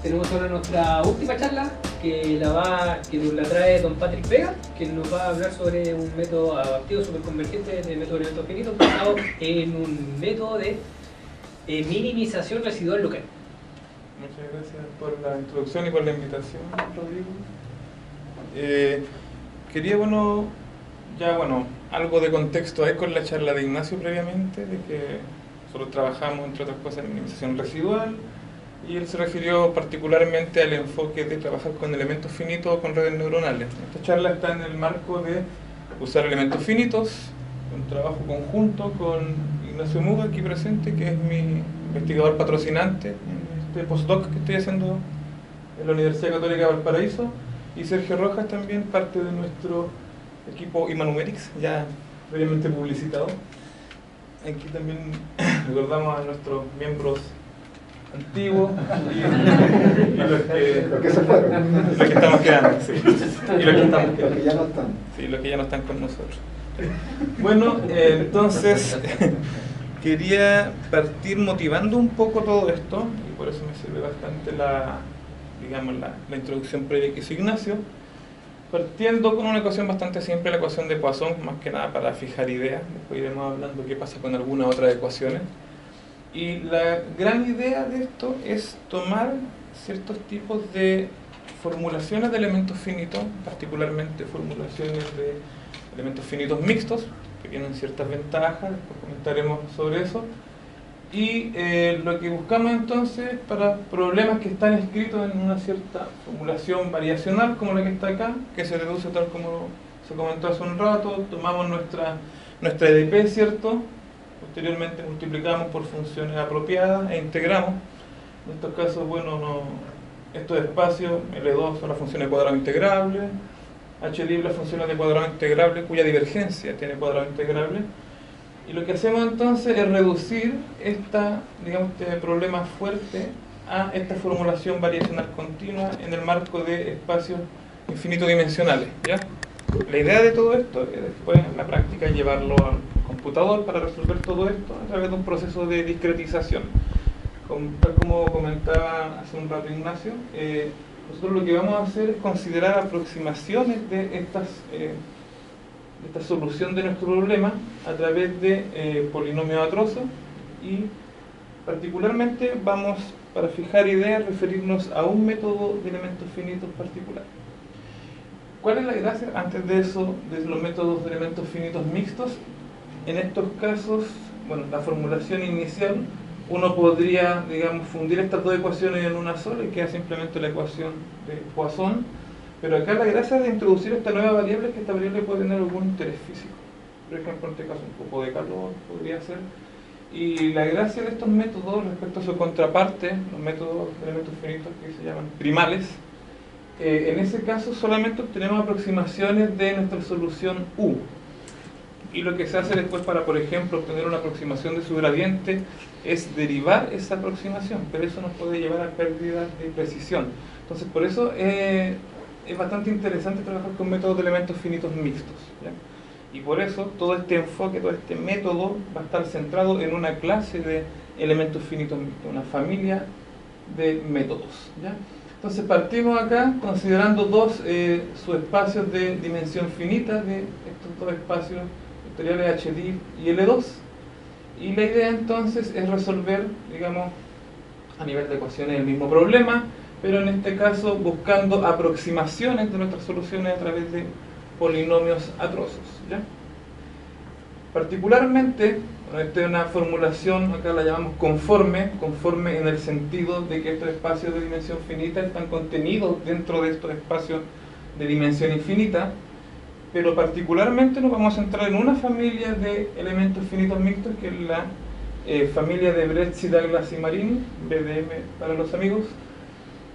tenemos ahora nuestra última charla que nos la trae don Patrick Vega, que nos va a hablar sobre un método adaptivo superconvergente de método de elementos finitos basado en un método de minimización residual local. Muchas gracias por la introducción y por la invitación, Rodrigo. Quería, algo de contexto ahí con la charla de Ignacio previamente, de que nosotros trabajamos, entre otras cosas, en minimización residual, y él se refirió particularmente al enfoque de trabajar con elementos finitos o con redes neuronales. Esta charla está en el marco de usar elementos finitos, un trabajo conjunto con Ignacio Muga, aquí presente, que es mi investigador patrocinante en este postdoc que estoy haciendo en la Universidad Católica de Valparaíso, y Sergio Rojas también, parte de nuestro equipo Imanumerics, ya previamente publicitado. Aquí también recordamos a nuestros miembros antiguos y los que se fueron, los que estamos quedando, sí. Y los que ya no están. Sí, los que ya no están con nosotros. Bueno, entonces quería partir motivando un poco todo esto, y por eso me sirve bastante la introducción previa que hizo Ignacio, partiendo con una ecuación bastante simple, la ecuación de Poisson, más que nada para fijar ideas. Después iremos hablando qué pasa con algunas otras ecuaciones. Y la gran idea de esto es tomar ciertos tipos de formulaciones de elementos finitos, particularmente formulaciones de elementos finitos mixtos, que tienen ciertas ventajas, después comentaremos sobre eso. Y lo que buscamos entonces para problemas que están escritos en una cierta formulación variacional, como la que está acá, que se reduce tal como se comentó hace un rato, tomamos nuestra EDP, ¿cierto? Posteriormente multiplicamos por funciones apropiadas e integramos. En estos casos, estos espacios, L2 son las funciones de cuadrado integrable, H' las funciones de cuadrado integrable cuya divergencia tiene cuadrado integrable. Y lo que hacemos entonces es reducir este problema fuerte a esta formulación variacional continua en el marco de espacios infinitodimensionales, ¿ya? La idea de todo esto es después en la práctica llevarlo al computador para resolver todo esto a través de un proceso de discretización. Tal como comentaba hace un rato Ignacio, nosotros lo que vamos a hacer es considerar aproximaciones de esta solución de nuestro problema a través de polinomios atrosos, y particularmente vamos, para fijar ideas, referirnos a un método de elementos finitos particular. ¿Cuál es la gracia, antes de eso, de los métodos de elementos finitos mixtos? En estos casos, la formulación inicial, uno podría, fundir estas dos ecuaciones en una sola y queda simplemente la ecuación de Poisson. Pero acá la gracia de introducir esta nueva variable es que esta variable puede tener algún interés físico. Por ejemplo, en este caso un poco de calor podría ser. Y la gracia de estos métodos respecto a su contraparte, los métodos de elementos finitos que se llaman primales, en ese caso solamente obtenemos aproximaciones de nuestra solución U. Y lo que se hace después para, por ejemplo, obtener una aproximación de su gradiente es derivar esa aproximación, pero eso nos puede llevar a pérdidas de precisión. Entonces, por eso es bastante interesante trabajar con métodos de elementos finitos mixtos, ¿ya? Y por eso todo este enfoque, todo este método va a estar centrado en una clase de elementos finitos mixtos, una familia de métodos, ¿ya? Entonces partimos acá considerando dos subespacios de dimensión finita de estos dos espacios vectoriales HD y L2, y la idea entonces es resolver, a nivel de ecuaciones el mismo problema, pero en este caso buscando aproximaciones de nuestras soluciones a través de polinomios atrosos, ¿ya? Particularmente, esta es una formulación, acá la llamamos conforme en el sentido de que estos espacios de dimensión finita están contenidos dentro de estos espacios de dimensión infinita, pero particularmente nos vamos a centrar en una familia de elementos finitos mixtos, que es la familia de Brecci, Douglas y Marini, BDM para los amigos,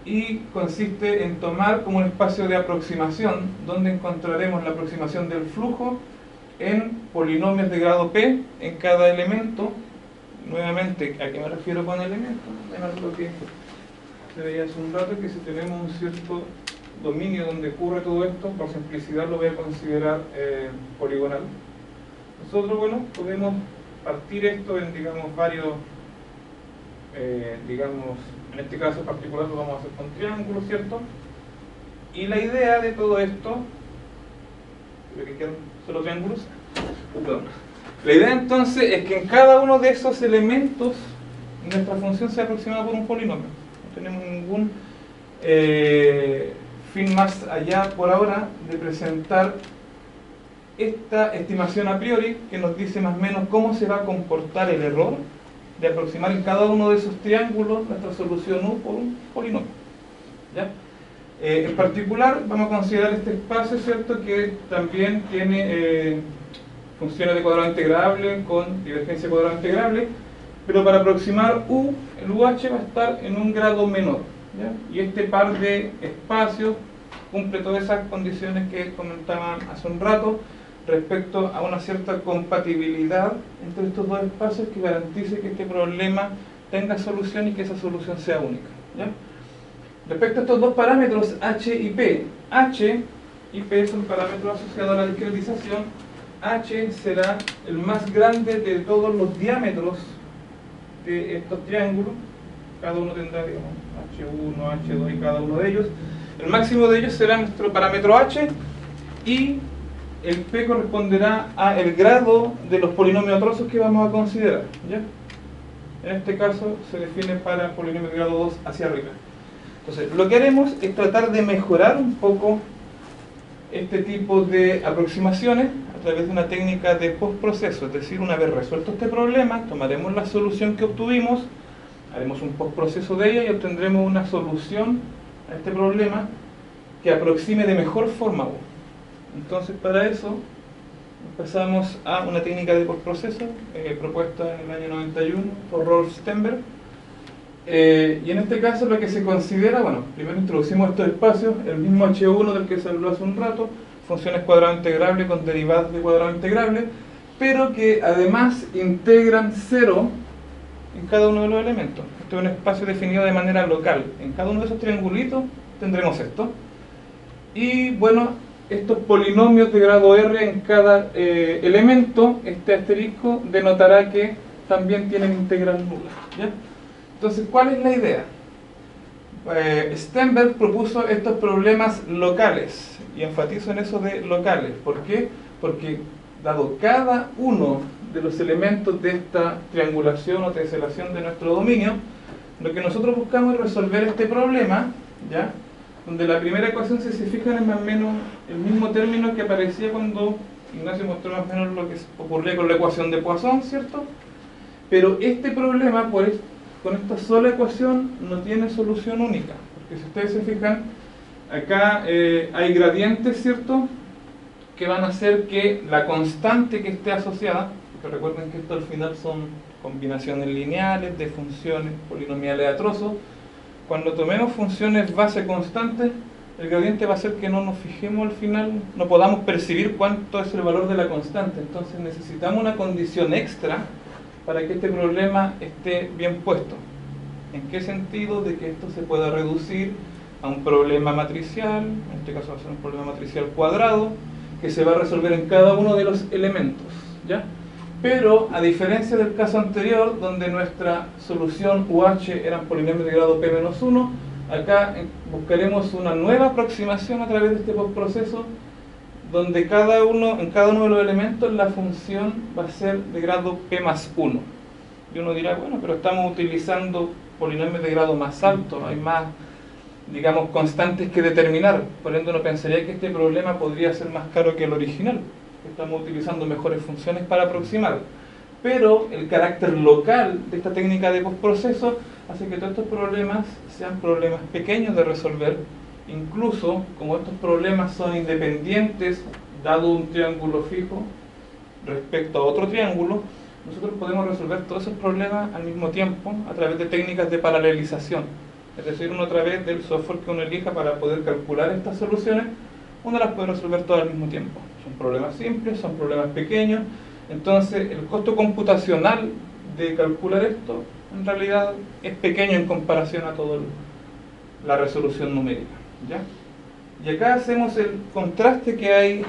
y consiste en tomar como un espacio de aproximación donde encontraremos la aproximación del flujo en polinomios de grado P en cada elemento. Nuevamente, ¿a qué me refiero con elemento? Menos lo que se veía hace un rato, que si tenemos un cierto dominio donde ocurre todo esto, por simplicidad lo voy a considerar poligonal. Nosotros, podemos partir esto en, varios digamos, en este caso particular lo vamos a hacer con triángulos, ¿cierto? Y la idea de todo esto, creo que quedan solo triángulos. Perdón. La idea entonces es que en cada uno de esos elementos nuestra función sea aproximada por un polinomio. No tenemos ningún fin más allá por ahora de presentar esta estimación a priori que nos dice más o menos cómo se va a comportar el error de aproximar en cada uno de esos triángulos nuestra solución U por un polinomio. ¿Ya? En particular vamos a considerar este espacio, ¿cierto?, que también tiene funciones de cuadrado integrable con divergencia de cuadrado integrable, pero para aproximar U, el UH va a estar en un grado menor, ¿ya? Y este par de espacios cumple todas esas condiciones que comentaban hace un rato respecto a una cierta compatibilidad entre estos dos espacios que garantice que este problema tenga solución y que esa solución sea única, ¿ya? Respecto a estos dos parámetros H y P, H y P son parámetros asociados a la discretización. H será el más grande de todos los diámetros de estos triángulos. Cada uno tendrá, digamos, H1, H2 y cada uno de ellos. El máximo de ellos será nuestro parámetro H y el P corresponderá a el grado de los polinomios trozos que vamos a considerar, ¿ya? En este caso se define para polinomio de grado 2 hacia arriba. Entonces, lo que haremos es tratar de mejorar un poco este tipo de aproximaciones a través de una técnica de postproceso. Es decir, una vez resuelto este problema, tomaremos la solución que obtuvimos, haremos un postproceso de ella y obtendremos una solución a este problema que aproxime de mejor forma U. Entonces, para eso pasamos a una técnica de postproceso propuesta en el año 91 por Rolf Stenberg. Y en este caso lo que se considera, bueno, primero introducimos estos espacios, el mismo H1 del que se habló hace un rato, funciones cuadrado integrable con derivadas de cuadrado integrable, pero que además integran 0 en cada uno de los elementos. Este es un espacio definido de manera local. En cada uno de esos triangulitos tendremos esto. Y bueno, estos polinomios de grado R en cada elemento, este asterisco denotará que también tienen integral nula, ¿ya? Entonces, ¿cuál es la idea? Stenberg propuso estos problemas locales, y enfatizo en eso de locales. ¿Por qué? Porque dado cada uno de los elementos de esta triangulación o teselación de nuestro dominio, lo que nosotros buscamos es resolver este problema, ¿ya?, donde la primera ecuación, si se fijan, es más o menos el mismo término que aparecía cuando Ignacio mostró más o menos lo que ocurría con la ecuación de Poisson, ¿cierto? Pero este problema, con esta sola ecuación, no tiene solución única, porque si ustedes se fijan, acá hay gradientes, ¿cierto?, que van a hacer que la constante que esté asociada, porque recuerden que esto al final son combinaciones lineales de funciones polinomiales a trozos. Cuando tomemos funciones base constantes, el gradiente va a hacer que no nos fijemos al final, no podamos percibir cuánto es el valor de la constante. Entonces necesitamos una condición extra para que este problema esté bien puesto. ¿En qué sentido? De que esto se pueda reducir a un problema matricial, en este caso va a ser un problema matricial cuadrado, que se va a resolver en cada uno de los elementos, ¿ya? Pero, a diferencia del caso anterior, donde nuestra solución UH eran polinomios de grado P-1, acá buscaremos una nueva aproximación a través de este postproceso, donde en cada uno de los elementos la función va a ser de grado P+1. Y uno dirá, bueno, pero estamos utilizando polinomios de grado más alto, hay más, digamos, constantes que determinar. Por ende, uno pensaría que este problema podría ser más caro que el original. Estamos utilizando mejores funciones para aproximar. Pero el carácter local de esta técnica de postproceso hace que todos estos problemas sean problemas pequeños de resolver. Incluso, como estos problemas son independientes, dado un triángulo fijo respecto a otro triángulo, nosotros podemos resolver todos esos problemas al mismo tiempo a través de técnicas de paralelización. Es decir, uno a través del software que uno elija para poder calcular estas soluciones, uno las puede resolver todas al mismo tiempo. Son problemas simples, son problemas pequeños. Entonces, el costo computacional de calcular esto, en realidad, es pequeño en comparación a toda la resolución numérica, ¿ya? Y acá hacemos el contraste que hay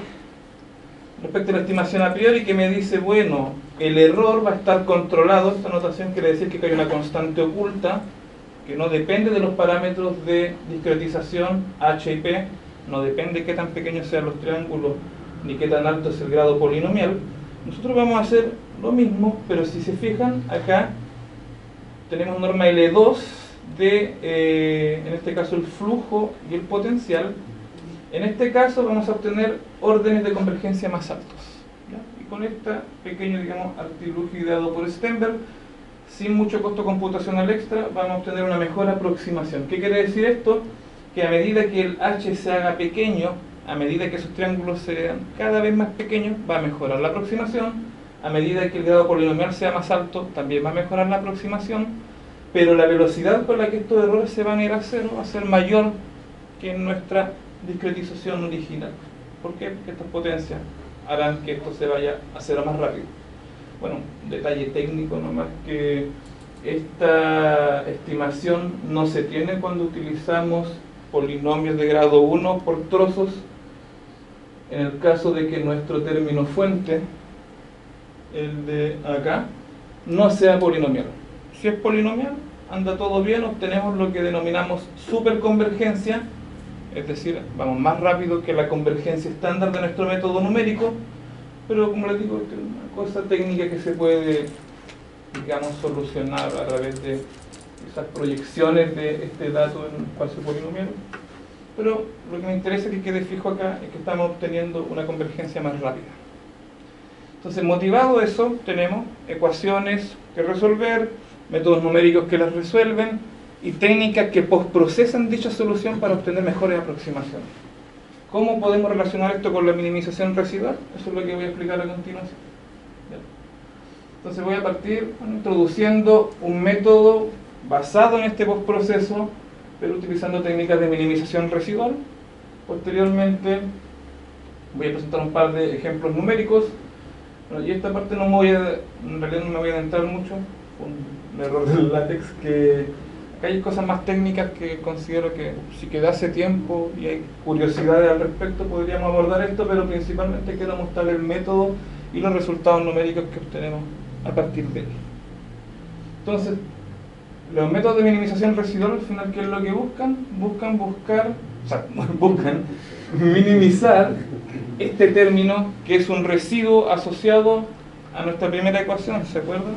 respecto a la estimación a priori, que me dice, bueno, el error va a estar controlado. Esta notación quiere decir que hay una constante oculta que no depende de los parámetros de discretización H y P, no depende de qué tan pequeños sean los triángulos ni qué tan alto es el grado polinomial. Nosotros vamos a hacer lo mismo, pero si se fijan, acá tenemos norma L2 de, en este caso, el flujo y el potencial. En este caso vamos a obtener órdenes de convergencia más altos, ¿ya? Y con este pequeño, digamos, artilugio ideado por Stenberg, sin mucho costo computacional extra, vamos a obtener una mejor aproximación. ¿Qué quiere decir esto? Que a medida que el H se haga pequeño, a medida que esos triángulos sean cada vez más pequeños, va a mejorar la aproximación. A medida que el grado polinomial sea más alto, también va a mejorar la aproximación. Pero la velocidad con la que estos errores se van a ir a cero va a ser mayor que en nuestra discretización original. ¿Por qué? Porque estas potencias harán que esto se vaya a cero más rápido. Bueno, un detalle técnico nomás, que esta estimación no se tiene cuando utilizamos polinomios de grado 1 por trozos, en el caso de que nuestro término fuente, el de acá, no sea polinomial. Si es polinomial, anda todo bien, obtenemos lo que denominamos superconvergencia, es decir, vamos más rápido que la convergencia estándar de nuestro método numérico, pero como les digo, es una cosa técnica que se puede, digamos, solucionar a través de esas proyecciones de este dato en un espacio polinomial. Pero lo que me interesa que quede fijo acá es que estamos obteniendo una convergencia más rápida. Entonces, motivado eso, tenemos ecuaciones que resolver, métodos numéricos que las resuelven y técnicas que postprocesan dicha solución para obtener mejores aproximaciones. ¿Cómo podemos relacionar esto con la minimización residual? Eso es lo que voy a explicar a continuación. Entonces voy a partir introduciendo un método basado en este postproceso, pero utilizando técnicas de minimización residual. Posteriormente voy a presentar un par de ejemplos numéricos. Bueno, y esta parte en realidad no me voy a adentrar mucho, un error del látex, que acá hay cosas más técnicas que considero que si quedase tiempo y hay curiosidades al respecto podríamos abordar esto, pero principalmente quiero mostrar el método y los resultados numéricos que obtenemos a partir de él. Entonces, los métodos de minimización residual, al final, ¿qué es lo que buscan? Buscan minimizar este término que es un residuo asociado a nuestra primera ecuación. ¿Se acuerdan?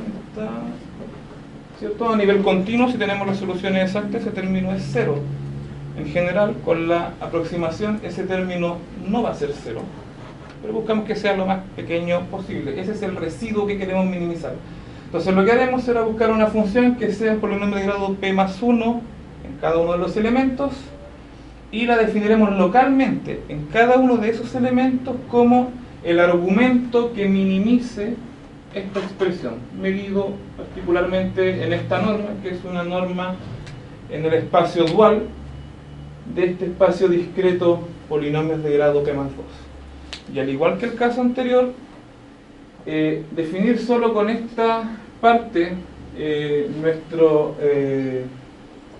¿Cierto? A nivel continuo, si tenemos las soluciones exactas, ese término es cero. En general, con la aproximación, ese término no va a ser cero, pero buscamos que sea lo más pequeño posible. Ese es el residuo que queremos minimizar. Entonces lo que haremos será buscar una función que sea un polinomio de grado p más 1 en cada uno de los elementos, y la definiremos localmente en cada uno de esos elementos como el argumento que minimice esta expresión, medido particularmente en esta norma, que es una norma en el espacio dual de este espacio discreto polinomios de grado p más 2. Y al igual que el caso anterior, definir solo con esta parte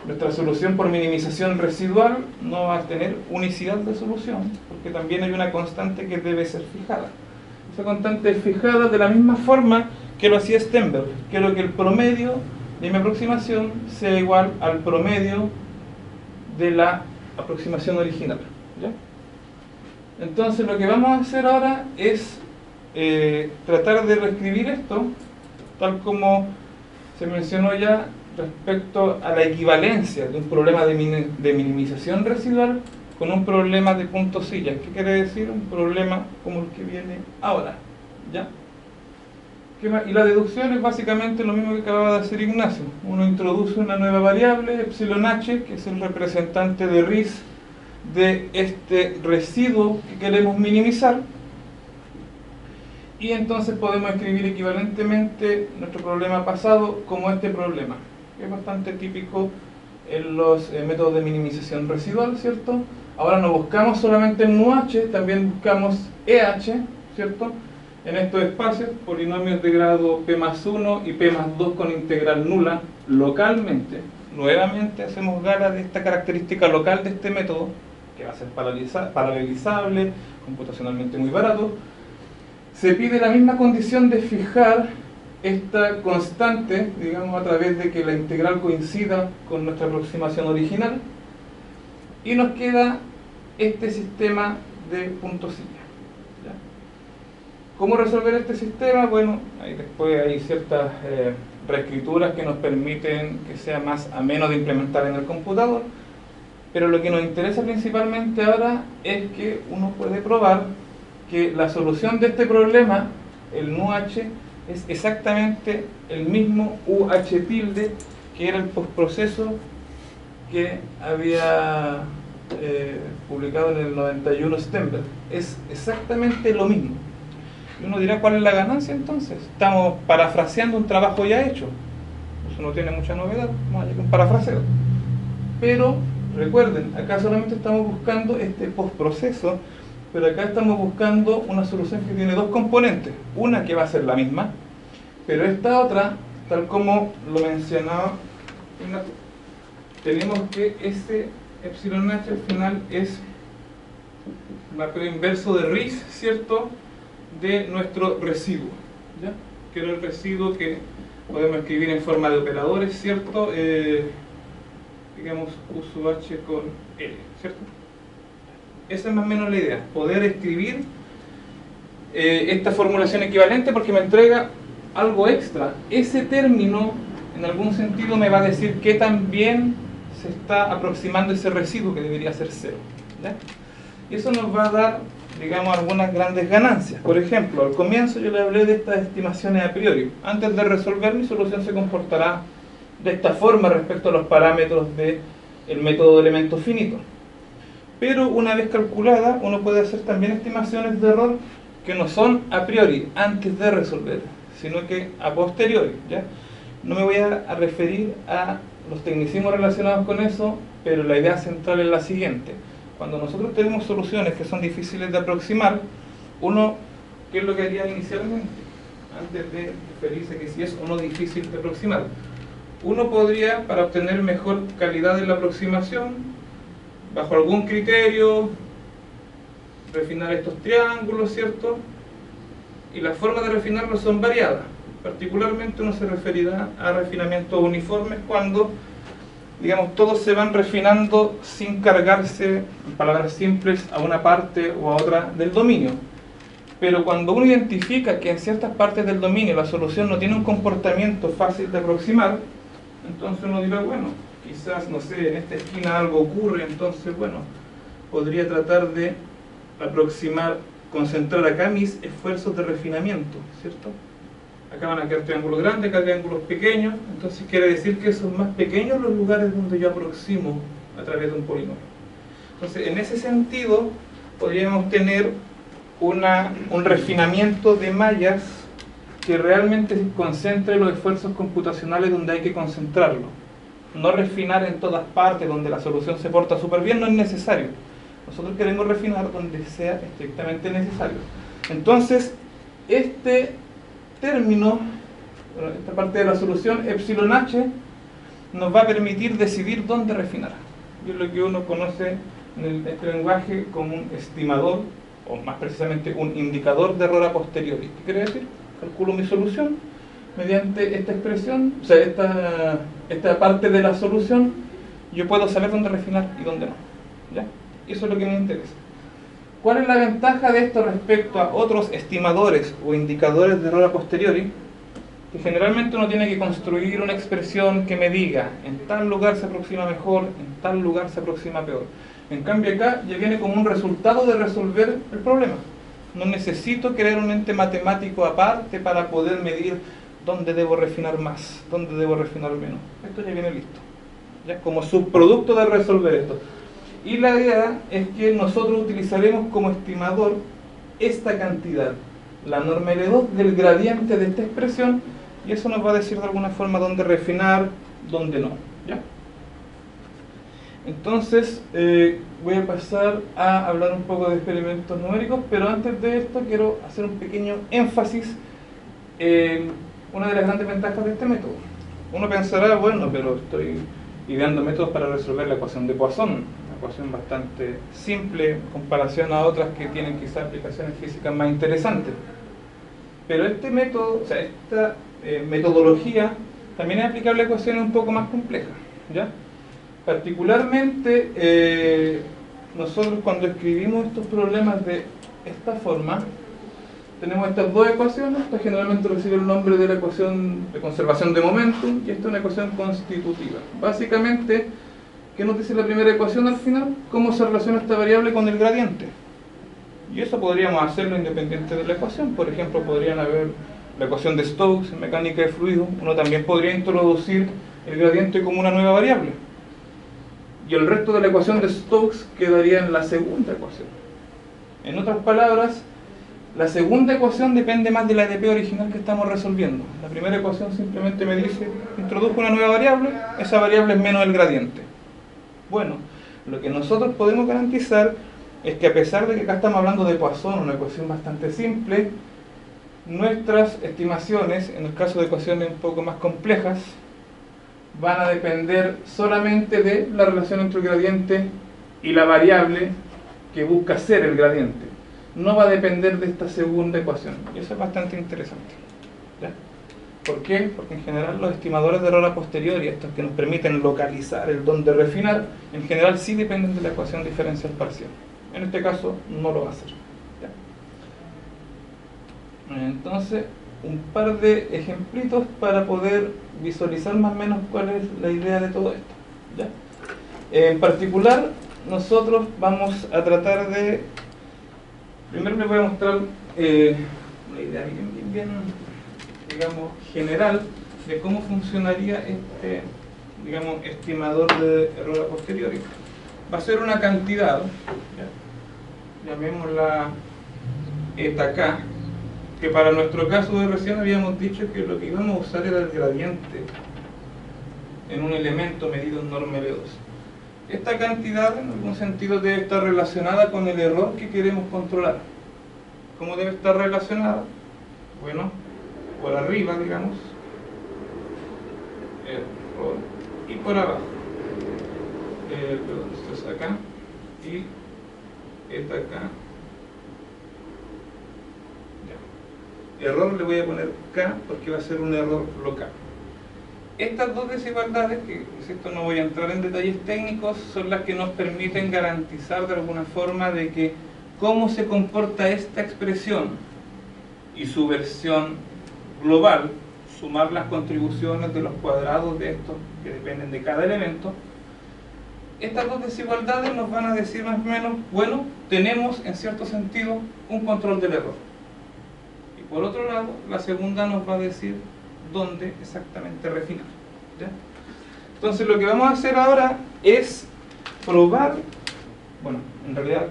nuestra solución por minimización residual no va a tener unicidad de solución, porque también hay una constante que debe ser fijada. Esa constante es fijada de la misma forma que lo hacía Stenberg. Quiero que el promedio de mi aproximación sea igual al promedio de la aproximación original, ¿ya? Entonces lo que vamos a hacer ahora es tratar de reescribir esto tal como se mencionó ya respecto a la equivalencia de un problema de minimización residual con un problema de punto silla. ¿Qué quiere decir? Un problema como el que viene ahora, ¿ya? Y la deducción es básicamente lo mismo que acababa de hacer Ignacio. Uno introduce una nueva variable, epsilon h, que es el representante de Riesz de este residuo que queremos minimizar, y entonces podemos escribir equivalentemente nuestro problema pasado como este problema, que es bastante típico en los métodos de minimización residual, ¿cierto? Ahora no buscamos solamente el nu-h, también buscamos EH, ¿cierto? En estos espacios, polinomios de grado p más 1 y p más 2 con integral nula localmente. Nuevamente hacemos gala de esta característica local de este método, que va a ser paralelizable, computacionalmente muy barato, se pide la misma condición de fijar esta constante, digamos, a través de que la integral coincida con nuestra aproximación original, y nos queda este sistema de puntos-silla. ¿Ya? ¿Cómo resolver este sistema? Bueno, después hay ciertas reescrituras que nos permiten que sea más ameno de implementar en el computador, pero lo que nos interesa principalmente ahora es que uno puede probar que la solución de este problema, el NUH, es exactamente el mismo UH tilde que era el postproceso que había publicado en el 91 Stenberg. Es exactamente lo mismo. Y uno dirá, ¿cuál es la ganancia entonces? Estamos parafraseando un trabajo ya hecho. Eso no tiene mucha novedad, más allá que un parafraseo. Pero recuerden, acá solamente estamos buscando este postproceso, pero acá estamos buscando una solución que tiene dos componentes. Una que va a ser la misma, pero esta otra, tal como lo mencionaba, tenemos que este epsilon h al final es el marcador inverso de Riesz, ¿cierto?, de nuestro residuo, ¿ya? Que era el residuo que podemos escribir en forma de operadores, ¿cierto? Digamos U sub h con L, ¿cierto? Esa es más o menos la idea, poder escribir esta formulación equivalente, porque me entrega algo extra. Ese término, en algún sentido, me va a decir qué tan bien se está aproximando ese residuo, que debería ser 0, ¿ya? Y eso nos va a dar, digamos, algunas grandes ganancias. Por ejemplo, al comienzo yo le hablé de estas estimaciones a priori. Antes de resolver, mi solución se comportará de esta forma respecto a los parámetros del método de elementos finitos. Pero una vez calculada, uno puede hacer también estimaciones de error que no son a priori, antes de resolver, sino que a posteriori, ¿ya? No me voy a referir a los tecnicismos relacionados con eso, pero la idea central es la siguiente. Cuando nosotros tenemos soluciones que son difíciles de aproximar, uno, ¿qué es lo que haría inicialmente? Antes de referirse a que si es o no difícil de aproximar. Uno podría, para obtener mejor calidad en la aproximación, bajo algún criterio, refinar estos triángulos, ¿cierto? Y las formas de refinarlos son variadas. Particularmente uno se referirá a refinamientos uniformes cuando, digamos, todos se van refinando sin cargarse, en palabras simples, a una parte o a otra del dominio. Pero cuando uno identifica que en ciertas partes del dominio la solución no tiene un comportamiento fácil de aproximar, entonces uno dirá, bueno, quizás, no sé, en esta esquina algo ocurre, entonces, bueno, podría tratar de aproximar, concentrar acá mis esfuerzos de refinamiento, ¿cierto? Acá van a quedar triángulos grandes, acá triángulos pequeños, entonces quiere decir que son más pequeños los lugares donde yo aproximo a través de un polinomio. Entonces, en ese sentido, podríamos tener un refinamiento de mallas que realmente concentre los esfuerzos computacionales donde hay que concentrarlo. No refinar en todas partes donde la solución se porta súper bien, no es necesario. Nosotros queremos refinar donde sea estrictamente necesario. Entonces, este término, esta parte de la solución, epsilon h, nos va a permitir decidir dónde refinar. Y es lo que uno conoce en este lenguaje como un estimador, o más precisamente un indicador de error a posteriori. ¿Qué quiere decir? Calculo mi solución mediante esta expresión, o sea, esta parte de la solución, yo puedo saber dónde refinar y dónde no, ¿ya? Eso es lo que me interesa. ¿Cuál es la ventaja de esto respecto a otros estimadores o indicadores de error a posteriori? Que generalmente uno tiene que construir una expresión que me diga en tal lugar se aproxima mejor, en tal lugar se aproxima peor. En cambio acá ya viene como un resultado de resolver el problema. No necesito crear un ente matemático aparte para poder medir dónde debo refinar más, dónde debo refinar menos. Esto ya viene listo, ya como subproducto de resolver esto. Y la idea es que nosotros utilizaremos como estimador esta cantidad, la norma L2 del gradiente de esta expresión, y eso nos va a decir de alguna forma dónde refinar, dónde no, ¿ya? Entonces, voy a pasar a hablar un poco de experimentos numéricos, pero antes de esto quiero hacer un pequeño énfasis en una de las grandes ventajas de este método. Uno pensará, bueno, pero estoy ideando métodos para resolver la ecuación de Poisson, una ecuación bastante simple en comparación a otras que tienen quizás aplicaciones físicas más interesantes. Pero este método, o sea, esta metodología también es aplicable a ecuaciones un poco más complejas, ¿ya? Particularmente, nosotros cuando escribimos estos problemas de esta forma, tenemos estas dos ecuaciones. Esta generalmente recibe el nombre de la ecuación de conservación de momentum, y esta es una ecuación constitutiva. Básicamente, ¿qué nos dice la primera ecuación al final? Cómo se relaciona esta variable con el gradiente. Y eso podríamos hacerlo independiente de la ecuación. Por ejemplo, podrían haber la ecuación de Stokes en mecánica de fluidos. Uno también podría introducir el gradiente como una nueva variable. Y el resto de la ecuación de Stokes quedaría en la segunda ecuación. En otras palabras, la segunda ecuación depende más de la ADP original que estamos resolviendo. La primera ecuación simplemente me dice, introduzco una nueva variable, esa variable es menos el gradiente. Bueno, lo que nosotros podemos garantizar es que, a pesar de que acá estamos hablando de Poisson, una ecuación bastante simple, nuestras estimaciones, en el caso de ecuaciones un poco más complejas, van a depender solamente de la relación entre el gradiente y la variable que busca ser el gradiente. No va a depender de esta segunda ecuación. Y eso es bastante interesante, ¿ya? ¿Por qué? Porque en general los estimadores de error a posteriori, estos que nos permiten localizar el dónde refinar, en general sí dependen de la ecuación diferencial parcial. En este caso no lo va a hacer, ¿ya? Entonces, un par de ejemplitos para poder visualizar más o menos cuál es la idea de todo esto, ¿ya? En particular, nosotros vamos a tratar de... Primero les voy a mostrar una idea bien, digamos, general de cómo funcionaría este, digamos, estimador de error a posteriori. Va a ser una cantidad, ¿ya? Llamémosla eta k, que para nuestro caso de recién habíamos dicho que lo que íbamos a usar era el gradiente en un elemento medido en norma L2. Esta cantidad, en algún sentido, debe estar relacionada con el error que queremos controlar. ¿Cómo debe estar relacionada? Bueno, por arriba, digamos, error, y por abajo, perdón, esto es acá, y eta acá. Ya. Error le voy a poner K porque va a ser un error local. Estas dos desigualdades, que insisto no voy a entrar en detalles técnicos, son las que nos permiten garantizar de alguna forma de que cómo se comporta esta expresión y su versión global, sumar las contribuciones de los cuadrados de estos que dependen de cada elemento. Estas dos desigualdades nos van a decir más o menos, bueno, tenemos en cierto sentido un control del error. Y por otro lado, la segunda nos va a decir dónde exactamente refinar, ¿ya? Entonces lo que vamos a hacer ahora es probar, bueno, en realidad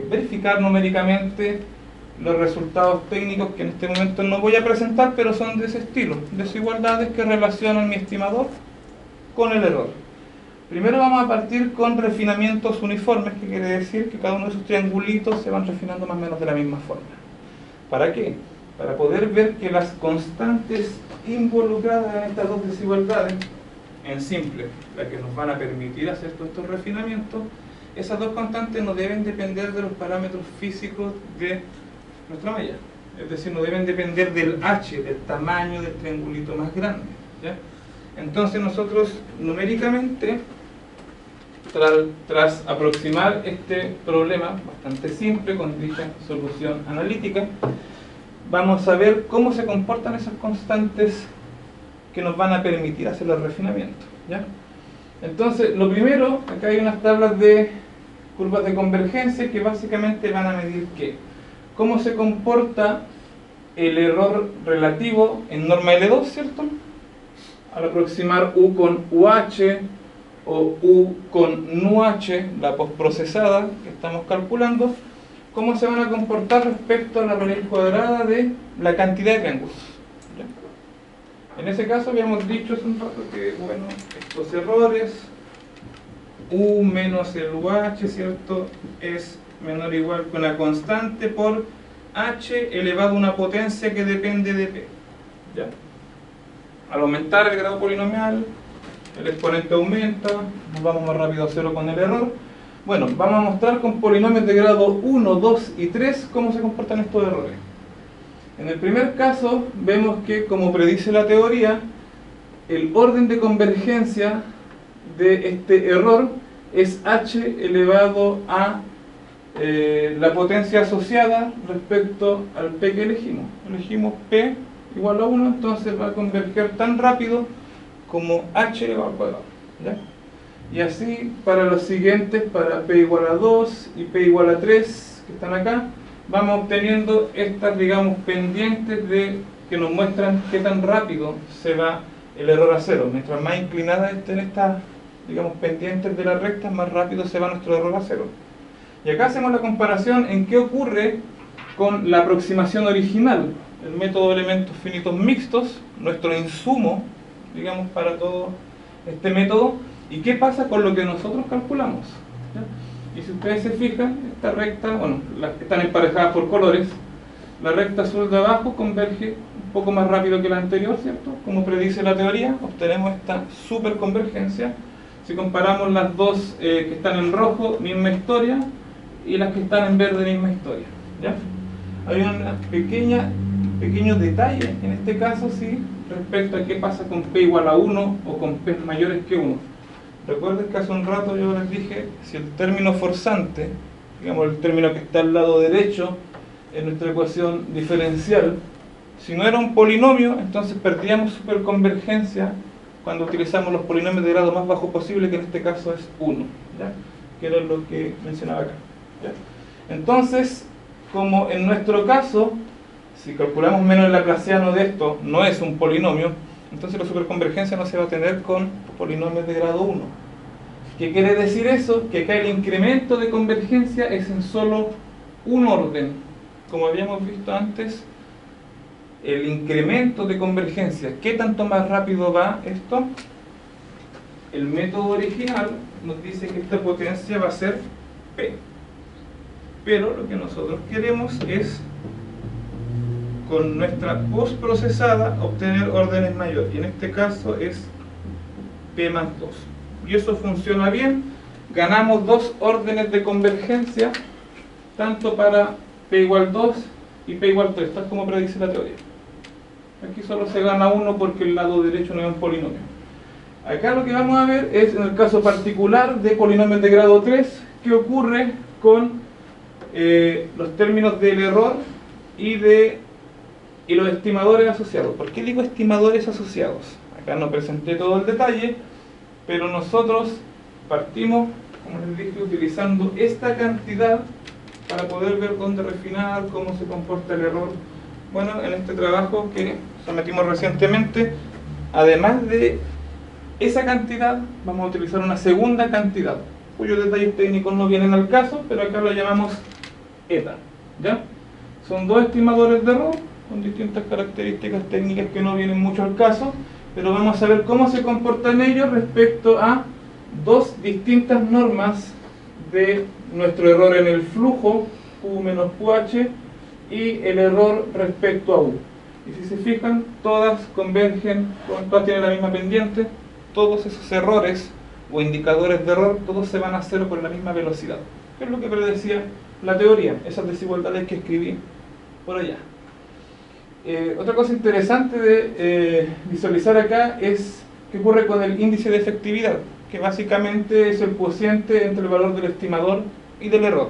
verificar numéricamente los resultados técnicos que en este momento no voy a presentar, pero son de ese estilo, desigualdades que relacionan mi estimador con el error. Primero vamos a partir con refinamientos uniformes, que quiere decir que cada uno de esos triangulitos se van refinando más o menos de la misma forma. ¿Para qué? Para poder ver que las constantes involucradas en estas dos desigualdades, en simple, las que nos van a permitir hacer todos estos refinamientos, esas dos constantes no deben depender de los parámetros físicos de nuestra malla. Es decir, no deben depender del h, del tamaño del triangulito más grande, ¿ya? Entonces nosotros numéricamente, tras aproximar este problema bastante simple con dicha solución analítica, vamos a ver cómo se comportan esas constantes que nos van a permitir hacer el refinamiento, ¿ya? Entonces, lo primero, acá hay unas tablas de curvas de convergencia que básicamente van a medir ¿qué? Cómo se comporta el error relativo en norma L2, ¿cierto? Al aproximar U con UH o U con NUH, la postprocesada que estamos calculando, cómo se van a comportar respecto a la raíz cuadrada de la cantidad de triángulos, ¿ya? En ese caso habíamos dicho hace un rato que, bueno, estos errores, U menos el UH, ¿cierto?, es menor o igual que una constante por H elevado a una potencia que depende de P, ¿ya? Al aumentar el grado polinomial, el exponente aumenta, nos vamos más rápido a cero con el error. Bueno, vamos a mostrar con polinomios de grado 1, 2 y 3 cómo se comportan estos errores. En el primer caso vemos que, como predice la teoría, el orden de convergencia de este error es h elevado a la potencia asociada respecto al p que elegimos. Elegimos p igual a 1, entonces va a converger tan rápido como h elevado al cuadrado, ¿ya? Y así para los siguientes, para p igual a 2 y p igual a 3, que están acá, vamos obteniendo estas, digamos, pendientes que nos muestran qué tan rápido se va el error a cero. Mientras más inclinadas estén estas, digamos, pendientes de la recta, más rápido se va nuestro error a cero. Y acá hacemos la comparación en qué ocurre con la aproximación original, el método de elementos finitos mixtos, nuestro insumo, digamos, para todo este método, y qué pasa con lo que nosotros calculamos, ¿ya? Y si ustedes se fijan, esta recta, bueno, están emparejadas por colores, la recta azul de abajo converge un poco más rápido que la anterior, ¿cierto? Como predice la teoría, obtenemos esta superconvergencia. Si comparamos las dos que están en rojo, misma historia, y las que están en verde, misma historia, ¿ya? Hay un pequeño detalle en este caso, sí, respecto a qué pasa con p igual a 1 o con p mayores que 1. Recuerden que hace un rato yo les dije, si el término forzante, digamos el término que está al lado derecho en nuestra ecuación diferencial, si no era un polinomio, entonces perdíamos superconvergencia cuando utilizamos los polinomios de grado más bajo posible, que en este caso es 1, ¿ya? Que era lo que mencionaba acá, ¿ya? Entonces, como en nuestro caso, si calculamos menos el laplaciano de esto, no es un polinomio, entonces la superconvergencia no se va a tener con polinomios de grado 1. ¿Qué quiere decir eso? Que acá el incremento de convergencia es en solo un orden. Como habíamos visto antes, el incremento de convergencia, ¿qué tanto más rápido va esto? El método original nos dice que esta potencia va a ser p. Pero lo que nosotros queremos es, con nuestra postprocesada, obtener órdenes mayores, y en este caso es p más 2. Y eso funciona bien, ganamos dos órdenes de convergencia, tanto para p igual 2 y p igual 3, tal como predice la teoría. Aquí solo se gana uno porque el lado derecho no es un polinomio. Acá lo que vamos a ver es, en el caso particular de polinomios de grado 3, qué ocurre con los términos del error y los estimadores asociados. ¿Por qué digo estimadores asociados? Acá no presenté todo el detalle, pero nosotros partimos, como les dije, utilizando esta cantidad para poder ver dónde refinar, cómo se comporta el error. Bueno, en este trabajo que sometimos recientemente, además de esa cantidad, vamos a utilizar una segunda cantidad, cuyos detalles técnicos no vienen al caso, pero acá lo llamamos eta, ¿ya? Son dos estimadores de error con distintas características técnicas que no vienen mucho al caso, pero vamos a ver cómo se comportan ellos respecto a dos distintas normas de nuestro error en el flujo, Q menos QH, y el error respecto a U. Y si se fijan, todas convergen, todas tienen la misma pendiente, todos esos errores o indicadores de error, todos se van a cero con la misma velocidad. ¿Qué es lo que predecía la teoría? Esas desigualdades que escribí por allá. Otra cosa interesante de visualizar acá es qué ocurre con el índice de efectividad, que básicamente es el cociente entre el valor del estimador y del error.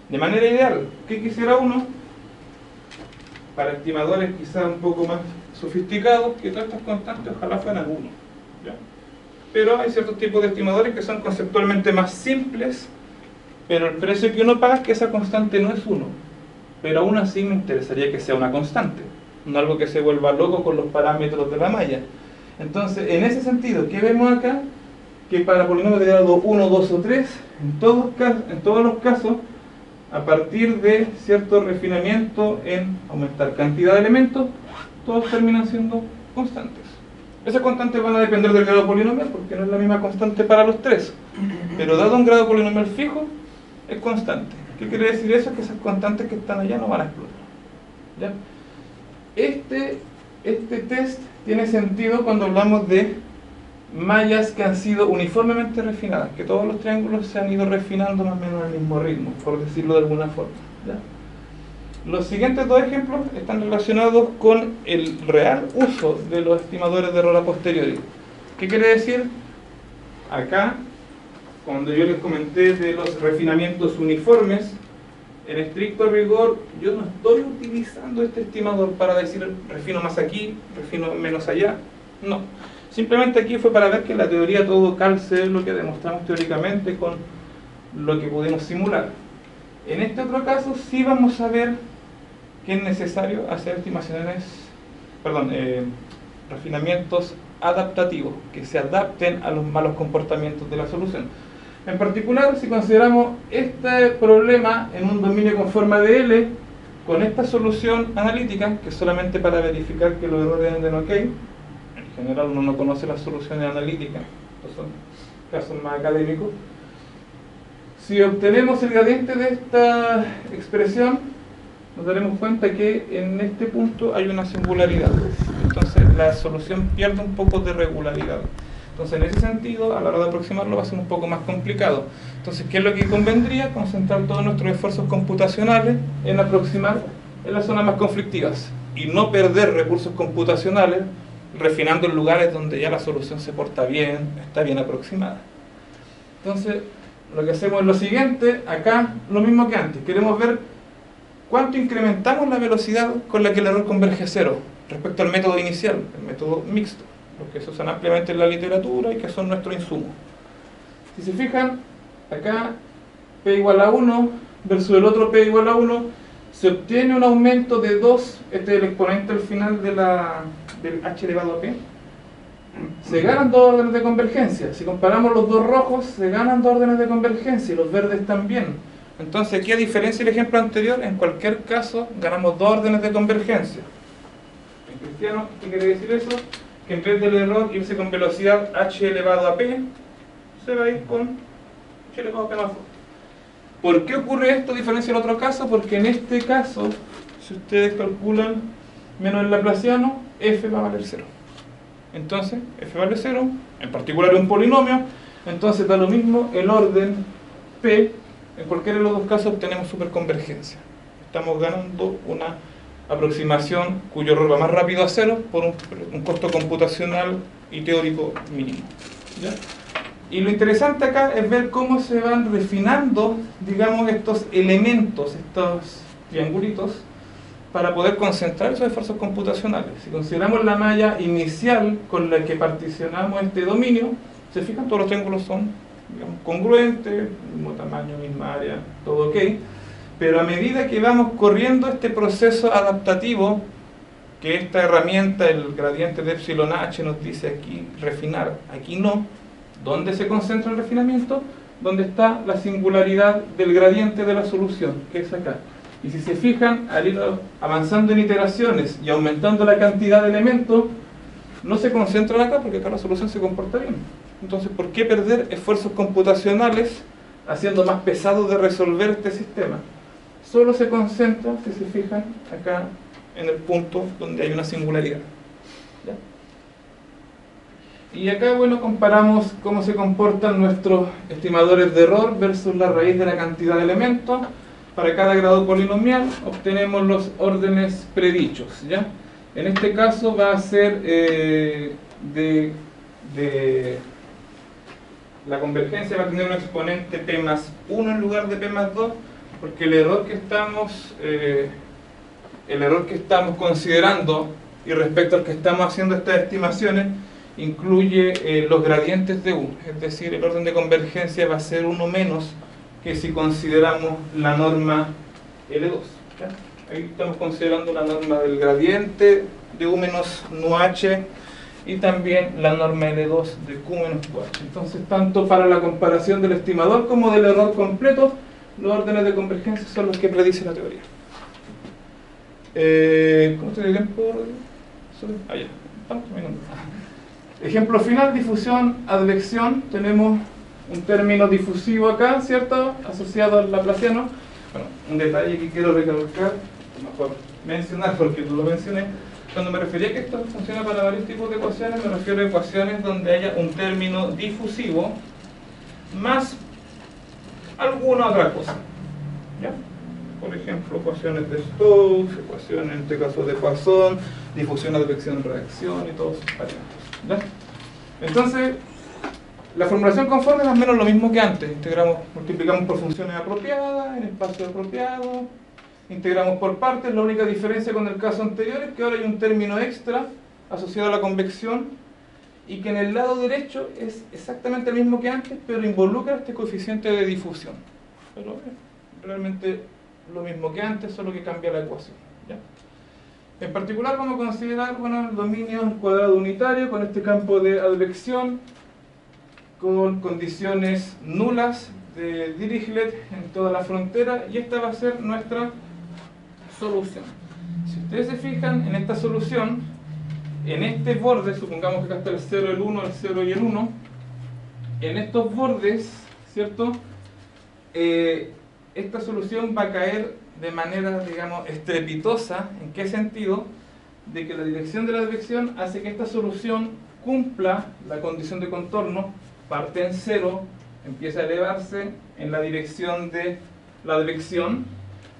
De manera ideal, ¿qué quisiera uno? Para estimadores quizá un poco más sofisticados, que todas estas constantes ojalá fueran 1, ¿ya? Pero hay ciertos tipos de estimadores que son conceptualmente más simples, pero el precio que uno paga es que esa constante no es 1. Pero aún así me interesaría que sea una constante, no algo que se vuelva loco con los parámetros de la malla. Entonces, en ese sentido, ¿qué vemos acá? Que para polinomios de grado 1, 2 o 3, en todos los casos, a partir de cierto refinamiento en aumentar cantidad de elementos, todos terminan siendo constantes. Esas constantes van a depender del grado polinomial, porque no es la misma constante para los tres, pero dado un grado polinomial fijo, es constante. ¿Qué quiere decir eso? Que esas constantes que están allá no van a explotar, ¿ya? Este test tiene sentido cuando hablamos de mallas que han sido uniformemente refinadas, que todos los triángulos se han ido refinando más o menos al mismo ritmo, por decirlo de alguna forma, ¿ya? Los siguientes dos ejemplos están relacionados con el real uso de los estimadores de error a posteriori. ¿Qué quiere decir? Acá, cuando yo les comenté de los refinamientos uniformes, en estricto rigor, yo no estoy utilizando este estimador para decir refino más aquí, refino menos allá. No. Simplemente aquí fue para ver que en la teoría todo calce lo que demostramos teóricamente con lo que pudimos simular. En este otro caso sí vamos a ver que es necesario hacer refinamientos adaptativos, que se adapten a los malos comportamientos de la solución. En particular, si consideramos este problema en un dominio con forma de L, con esta solución analítica, que es solamente para verificar que los errores anden ok, en general uno no conoce las soluciones analíticas, estos son casos más académicos. Si obtenemos el gradiente de esta expresión, nos daremos cuenta que en este punto hay una singularidad. Entonces la solución pierde un poco de regularidad. Entonces en ese sentido, a la hora de aproximarlo va a ser un poco más complicado. Entonces, ¿qué es lo que convendría? Concentrar todos nuestros esfuerzos computacionales en aproximar en las zonas más conflictivas y no perder recursos computacionales refinando en lugares donde ya la solución se porta bien, está bien aproximada. Entonces, lo que hacemos es lo siguiente, acá lo mismo que antes, queremos ver cuánto incrementamos la velocidad con la que el error converge a cero respecto al método inicial, el método mixto, los que se usan ampliamente en la literatura y que son nuestro insumo. Si se fijan, acá P igual a 1 versus el otro P igual a 1, se obtiene un aumento de 2, este es el exponente al final de del h elevado a P. Se ganan dos órdenes de convergencia. Si comparamos los dos rojos, se ganan dos órdenes de convergencia y los verdes también. Entonces aquí, a diferencia del ejemplo anterior, en cualquier caso ganamos dos órdenes de convergencia. En cristiano, ¿qué quiere decir eso? Que en vez del error irse con velocidad h elevado a p, se va a ir con h elevado a p más fuerte. ¿Por qué ocurre esto a diferencia del otro caso? Porque en este caso, si ustedes calculan menos el laplaciano, f va a valer 0. Entonces, f vale 0, en particular un polinomio, entonces da lo mismo el orden p, en cualquiera de los dos casos obtenemos superconvergencia. Estamos ganando una aproximación cuyo error va más rápido a 0 por un costo computacional y teórico mínimo. ¿Ya? Y lo interesante acá es ver cómo se van refinando, digamos, estos elementos, estos triangulitos, para poder concentrar esos esfuerzos computacionales. Si consideramos la malla inicial con la que particionamos este dominio, se fijan, todos los triángulos son, digamos, congruentes, mismo tamaño, misma área, todo ok, pero a medida que vamos corriendo este proceso adaptativo, que esta herramienta, el gradiente de epsilon h, nos dice aquí refinar, aquí no, ¿dónde se concentra el refinamiento? Donde está la singularidad del gradiente de la solución, que es acá. Y si se fijan, al ir avanzando en iteraciones y aumentando la cantidad de elementos, no se concentran acá porque acá la solución se comporta bien. Entonces, ¿por qué perder esfuerzos computacionales haciendo más pesado de resolver este sistema? Solo se concentra, si se fijan, acá en el punto donde hay una singularidad. ¿Ya? Y acá, bueno, comparamos cómo se comportan nuestros estimadores de error versus la raíz de la cantidad de elementos. Para cada grado polinomial obtenemos los órdenes predichos, ¿ya? En este caso va a ser la convergencia va a tener un exponente p más 1 en lugar de p más 2, porque el error que estamos considerando y respecto al que estamos haciendo estas estimaciones incluye los gradientes de u, es decir, el orden de convergencia va a ser 1 menos que si consideramos la norma L2. ¿Ya? Ahí estamos considerando la norma del gradiente de U menos nu h y también la norma L2 de Q menos QH. Entonces, tanto para la comparación del estimador como del error completo, los órdenes de convergencia son los que predice la teoría. ¿Cómo estoy de tiempo? Ya, estamos terminando. Ejemplo final, difusión, advección. Tenemos un término difusivo acá, ¿cierto? Asociado al laplaciano. Bueno, un detalle que quiero recalcar, mejor mencionar porque no lo mencioné. Cuando me refería a que esto funciona para varios tipos de ecuaciones, me refiero a ecuaciones donde haya un término difusivo más alguna otra cosa. ¿Ya? por ejemplo, ecuaciones de Stokes, ecuaciones en este caso de Poisson, difusión, advección, reacción y todos sus variantes, ¿ya? Entonces, la formulación conforme es más o menos lo mismo que antes. Integramos, multiplicamos por funciones apropiadas, en espacio apropiado, integramos por partes. La única diferencia con el caso anterior es que ahora hay un término extra asociado a la convección y que en el lado derecho es exactamente el mismo que antes, pero involucra este coeficiente de difusión. Pero realmente lo mismo que antes, solo que cambia la ecuación, ¿ya? En particular vamos a considerar, bueno, el dominio cuadrado unitario con este campo de advección, con condiciones nulas de Dirichlet en toda la frontera, y esta va a ser nuestra solución. Si ustedes se fijan en esta solución, en este borde, supongamos que acá está el 0, el 1, el 0 y el 1, en estos bordes, ¿cierto? Esta solución va a caer de manera, digamos, estrepitosa. ¿En qué sentido? De que la dirección de la advección hace que esta solución cumpla la condición de contorno, parte en 0, empieza a elevarse en la dirección de la advección,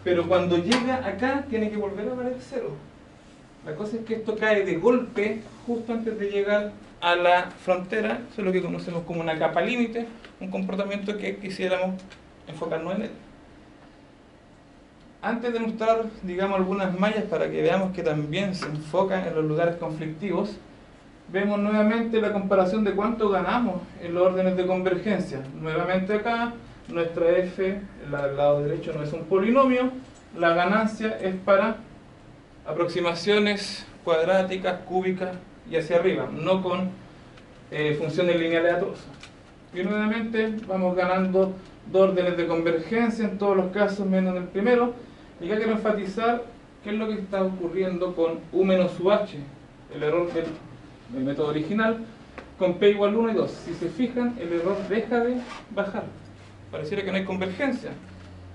pero cuando llega acá tiene que volver a valer 0. La cosa es que esto cae de golpe justo antes de llegar a la frontera. Eso es lo que conocemos como una capa límite, un comportamiento que quisiéramos enfocarnos en él. Antes de mostrar, digamos, algunas mallas para que veamos que también se enfocan en los lugares conflictivos, vemos nuevamente la comparación de cuánto ganamos en los órdenes de convergencia. Nuevamente acá, nuestra f, al lado derecho, no es un polinomio, la ganancia es para aproximaciones cuadráticas, cúbicas y hacia arriba, no con funciones lineales aleatorias. Y nuevamente vamos ganando dos órdenes de convergencia en todos los casos menos en el primero. Y acá quiero enfatizar qué es lo que está ocurriendo con u menos UH, el error del método original, con p igual 1 y 2. Si se fijan, el error deja de bajar. Pareciera que no hay convergencia.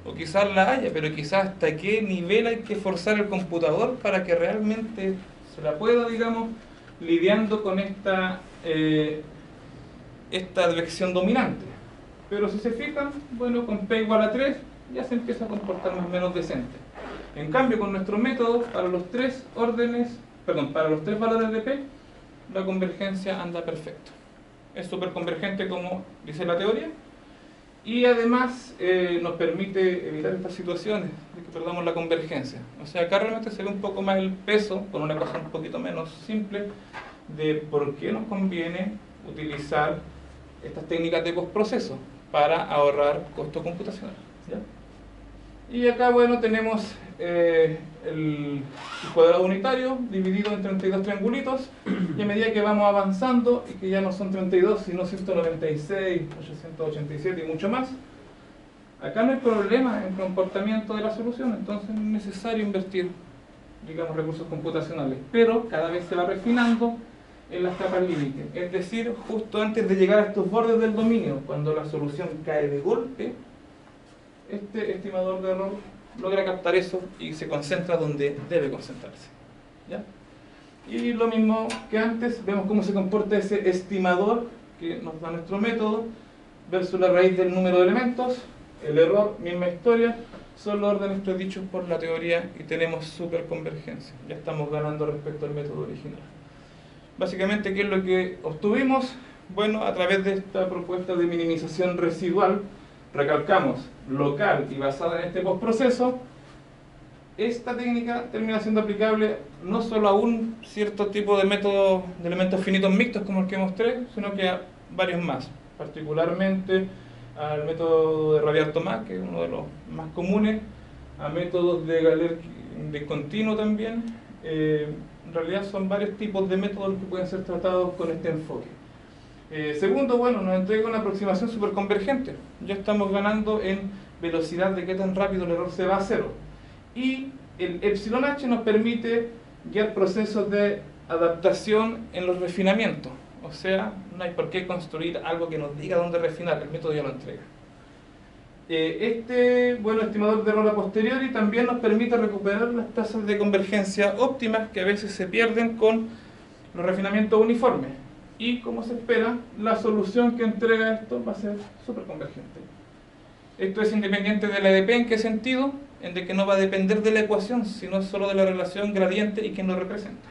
O quizás la haya, pero quizás hasta qué nivel hay que forzar el computador para que realmente se la pueda, digamos, lidiando con esta advección dominante. Pero si se fijan, bueno, con p igual a 3 ya se empieza a comportar más o menos decente. En cambio, con nuestro método, para los tres valores de p, la convergencia anda perfecto. Es súper convergente como dice la teoría, y además nos permite evitar estas situaciones de que perdamos la convergencia. O sea, acá realmente se ve un poco más el peso, con una ecuación un poquito menos simple, de por qué nos conviene utilizar estas técnicas de postproceso para ahorrar costo computacional, ¿ya? Y acá, bueno, tenemos el cuadrado unitario dividido en 32 triangulitos, y a medida que vamos avanzando, y que ya no son 32 sino 196, 887 y mucho más, acá no hay problema en el comportamiento de la solución. Entonces no es necesario invertir, digamos, recursos computacionales, pero cada vez se va refinando en las capas límite, es decir, justo antes de llegar a estos bordes del dominio, cuando la solución cae de golpe, este estimador de error logra captar eso y se concentra donde debe concentrarse, ¿ya? Y lo mismo que antes, vemos cómo se comporta ese estimador que nos da nuestro método versus la raíz del número de elementos. El error, misma historia, son los órdenes predichos por la teoría y tenemos superconvergencia. Ya estamos ganando respecto al método original. Básicamente, ¿qué es lo que obtuvimos? Bueno, a través de esta propuesta de minimización residual, recalcamos, local y basada en este postproceso, esta técnica termina siendo aplicable no solo a un cierto tipo de método de elementos finitos mixtos como el que mostré, sino que a varios más, particularmente al método de Rabiart-Thomas, que es uno de los más comunes, a métodos de Galerki discontinuo también. En realidad son varios tipos de métodos que pueden ser tratados con este enfoque. Segundo, bueno, nos entrega una aproximación superconvergente. Ya estamos ganando en velocidad de qué tan rápido el error se va a cero. Y el epsilon h nos permite guiar procesos de adaptación en los refinamientos. O sea, no hay por qué construir algo que nos diga dónde refinar, el método ya lo entrega. Este estimador de error a posteriori también nos permite recuperar las tasas de convergencia óptimas que a veces se pierden con los refinamientos uniformes. Y como se espera, la solución que entrega esto va a ser superconvergente. Esto es independiente de la EDP. ¿En qué sentido? en de que no va a depender de la ecuación, sino solo de la relación gradiente y quién lo representa.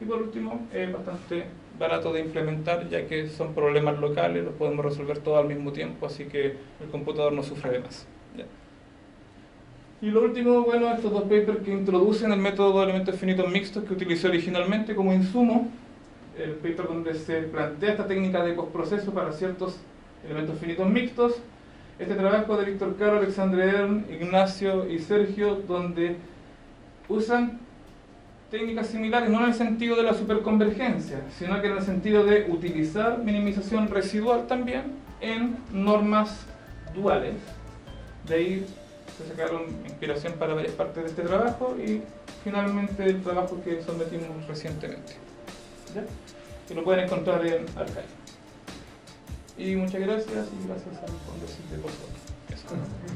Y por último, es bastante barato de implementar, ya que son problemas locales, los podemos resolver todos al mismo tiempo, así que el computador no sufre de más. ¿Ya? Y lo último, bueno, estos dos papers que introducen el método de elementos finitos mixtos que utilicé originalmente como insumo, el paper donde se plantea esta técnica de postproceso para ciertos elementos finitos mixtos, este trabajo de Víctor Caro, Alexandre Ern, Ignacio y Sergio, donde usan técnicas similares, no en el sentido de la superconvergencia, sino que en el sentido de utilizar minimización residual también en normas duales. De ahí se sacaron inspiración para varias partes de este trabajo y finalmente el trabajo que sometimos recientemente. ¿Ya? Que lo pueden encontrar en Archive. Y muchas gracias y gracias al Fondo de Cosas.